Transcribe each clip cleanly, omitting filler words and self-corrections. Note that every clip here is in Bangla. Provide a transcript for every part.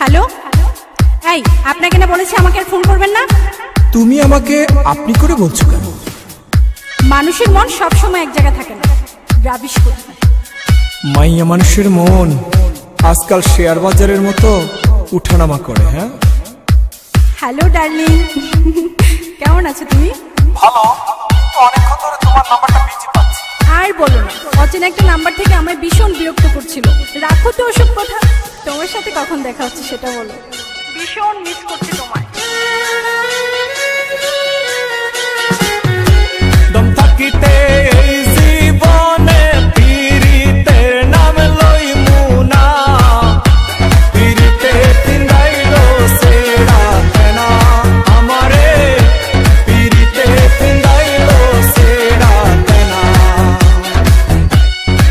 হ্যালো, এই আপনাকে না বলেছি আমাকে আর ফোন করবেন না। তুমি আমাকে আপনি করে বলছো কেন? মানুষের মন সব সময় এক জায়গায় থাকে না, রাবিশ করে। মাইয়া মানুষের মন আজকাল শেয়ার বাজারের মতো উঠানামা করে। হ্যাঁ, হ্যালো ডার্লিং, কেমন আছো তুমি? ভালো। অনেকক্ষণ ধরে তোমার নাম্বারটা বিজি পাচ্ছি। আর বলো না, অচেনা একটা নাম্বার থেকে আমায় ভীষণ বিরক্ত করছিল। রাখো তো ওসব কথা, তোমার সাথে কখন দেখা হচ্ছে সেটা বলো। ভীষণ মিস করছি তোমায়। দম থাকিতে এই জীবনে পীড়িতের নাম লইমু না, পীড়িতে পিন্দাইলো সেরা কেনা আমারে, পীড়িতে পিন্দাইলো সেরা কেনা।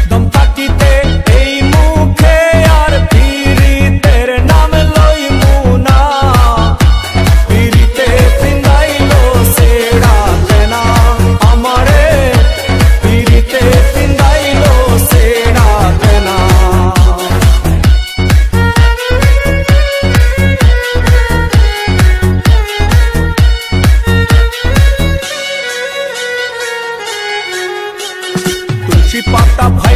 দম থাকিতে এই মুখে আর পীড়িতের নাম লইমু না, পীড়িতে পিন্দাইলো সেরা কেনা আমারে, পীড়িতে পিন্দাইলো সেরা কেনা। তুলসী পাতা ভাই